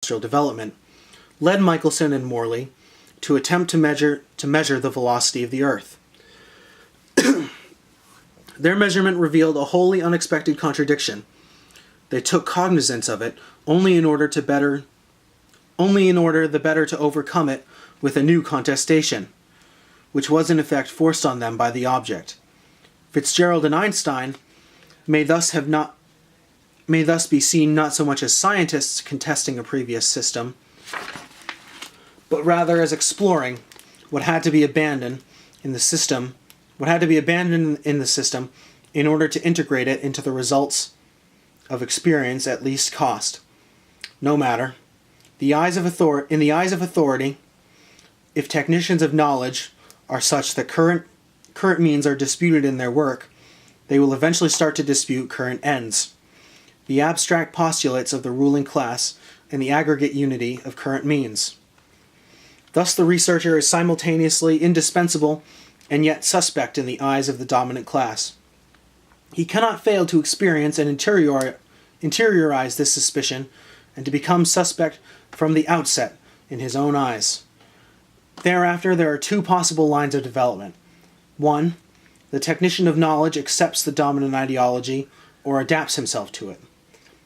industrial development, led Michelson and Morley to attempt to measure the velocity of the Earth. Their measurement revealed a wholly unexpected contradiction. They took cognizance of it only in order the better to overcome it with a new contestation, which was in effect forced on them by the object. Fitzgerald and Einstein may thus be seen not so much as scientists contesting a previous system, but rather as exploring what had to be abandoned in the system in order to integrate it into the results of experience at least cost. No matter. In the eyes of authority, if technicians of knowledge are such that current means are disputed in their work, they will eventually start to dispute current ends, the abstract postulates of the ruling class, and the aggregate unity of current means. Thus the researcher is simultaneously indispensable and yet suspect in the eyes of the dominant class. He cannot fail to experience and interiorize this suspicion and to become suspect from the outset in his own eyes. Thereafter, there are two possible lines of development. One, the technician of knowledge accepts the dominant ideology or adapts himself to it.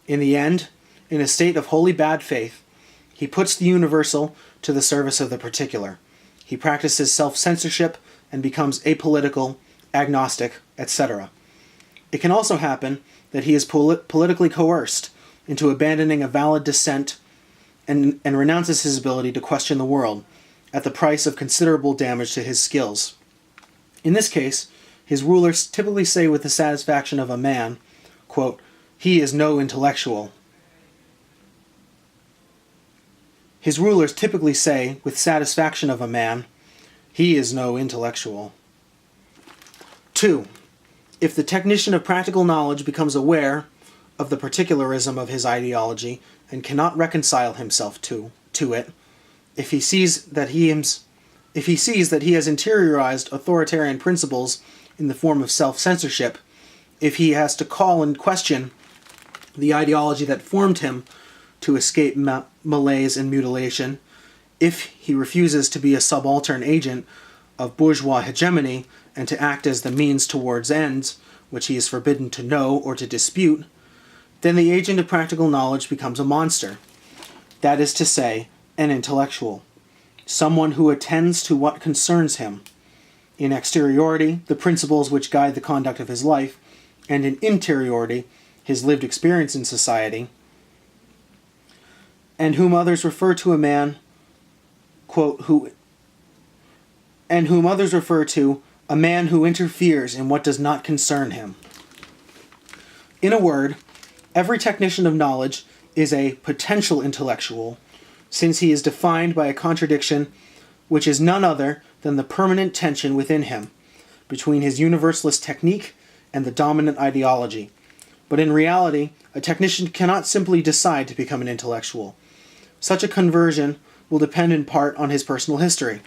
In the end, in a state of wholly bad faith, he puts the universal to the service of the particular. He practices self-censorship and becomes apolitical, agnostic, etc. It can also happen that he is politically coerced into abandoning a valid dissent and renounces his ability to question the world at the price of considerable damage to his skills. In this case, his rulers typically say with the satisfaction of a man, quote, "He is no intellectual." His rulers typically say with satisfaction of a man, "He is no intellectual." 2. If the technician of practical knowledge becomes aware of the particularism of his ideology and cannot reconcile himself to it, if he sees that he has interiorized authoritarian principles in the form of self-censorship, if he has to call in question the ideology that formed him to escape malaise and mutilation, if he refuses to be a subaltern agent of bourgeois hegemony and to act as the means towards ends which he is forbidden to know or to dispute, then the agent of practical knowledge becomes a monster. That is to say, an intellectual. Someone who attends to what concerns him. In exteriority, the principles which guide the conduct of his life, and in interiority, his lived experience in society, and whom others refer to a man, quote, who interferes in what does not concern him. In a word, every technician of knowledge is a potential intellectual, since he is defined by a contradiction which is none other than the permanent tension within him between his universalist technique and the dominant ideology. But in reality, a technician cannot simply decide to become an intellectual. Such a conversion will depend in part on his personal history,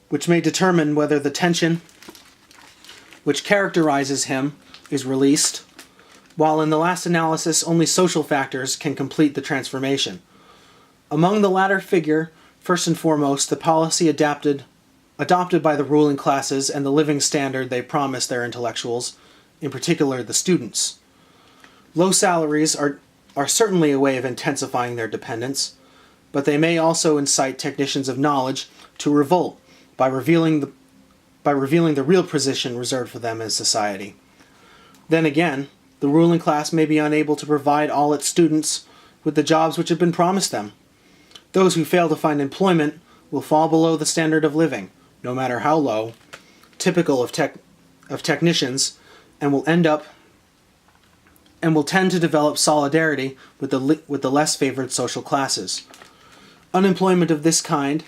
which may determine whether the tension which characterizes him is released, while in the last analysis only social factors can complete the transformation. Among the latter figure, first and foremost, the policy adopted by the ruling classes and the living standard they promise their intellectuals, in particular the students. Low salaries are certainly a way of intensifying their dependence, but they may also incite technicians of knowledge to revolt by revealing the real position reserved for them in society. Then again, the ruling class may be unable to provide all its students with the jobs which have been promised them. Those who fail to find employment will fall below the standard of living, no matter how low, typical of technicians, and will tend to develop solidarity with the less favored social classes. Unemployment of this kind,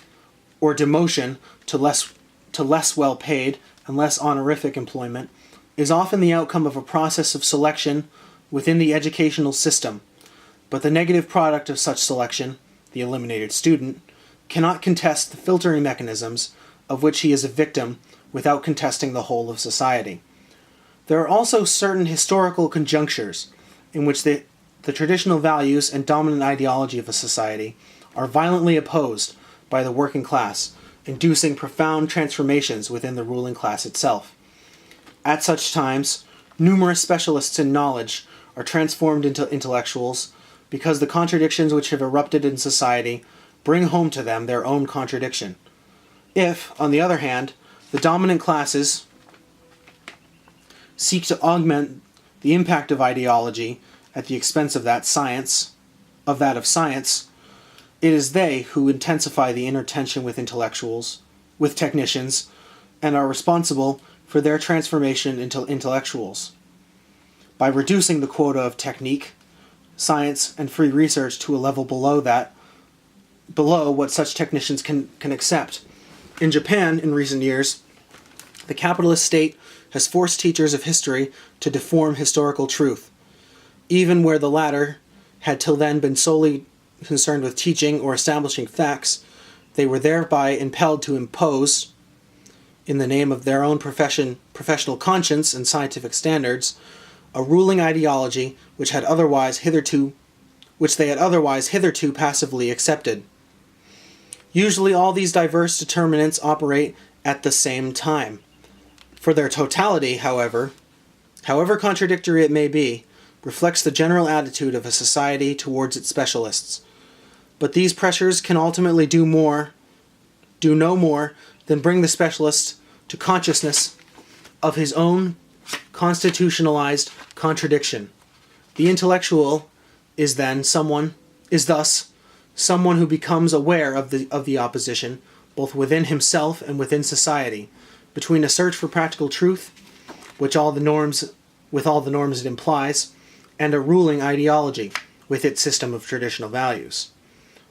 or demotion to less well-paid and less honorific employment, is often the outcome of a process of selection within the educational system, but the negative product of such selection, the eliminated student, cannot contest the filtering mechanisms of which he is a victim without contesting the whole of society. There are also certain historical conjunctures in which the the traditional values and dominant ideology of a society are violently opposed by the working class, inducing profound transformations within the ruling class itself. At such times, numerous specialists in knowledge are transformed into intellectuals because the contradictions which have erupted in society bring home to them their own contradiction. If, on the other hand, the dominant classes seek to augment the impact of ideology at the expense of that of science, it is they who intensify the inner tension with technicians, and are responsible for their transformation into intellectuals. By reducing the quota of technique, science, and free research to a level below what such technicians can accept. In Japan, in recent years, the capitalist state has forced teachers of history to deform historical truth, even where the latter had till then been solely concerned with teaching or establishing facts. They were thereby impelled to impose, in the name of their own professional conscience and scientific standards, a ruling ideology which they had otherwise hitherto passively accepted. Usually all these diverse determinants operate at the same time. For their totality, however contradictory it may be, reflects the general attitude of a society towards its specialists. But these pressures can ultimately do no more than bring the specialist to consciousness of his own constitutionalized contradiction. The intellectual is thus someone who becomes aware of the opposition, both within himself and within society, between a search for practical truth, with all the norms it implies, and a ruling ideology, with its system of traditional values.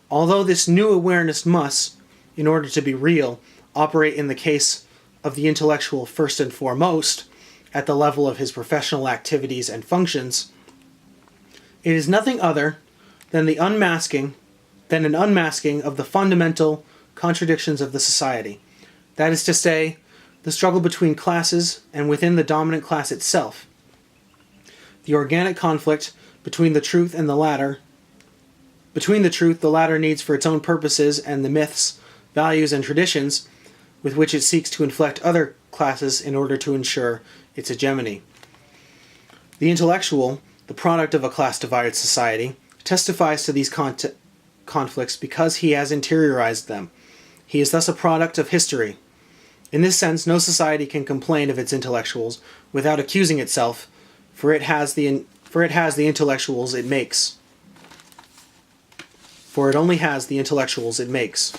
Although this new awareness must, in order to be real, operate in the case of the intellectual first and foremost, at the level of his professional activities and functions, it is nothing other than an unmasking of the fundamental contradictions of the society. That is to say, the struggle between classes and within the dominant class itself. The organic conflict between the truth, the latter needs for its own purposes, and the myths, values, and traditions with which it seeks to inflect other classes in order to ensure its hegemony. The intellectual, the product of a class-divided society, testifies to these conflicts because he has interiorized them. He is thus a product of history. In this sense, no society can complain of its intellectuals without accusing itself, for it has the intellectuals it makes. For it only has the intellectuals it makes.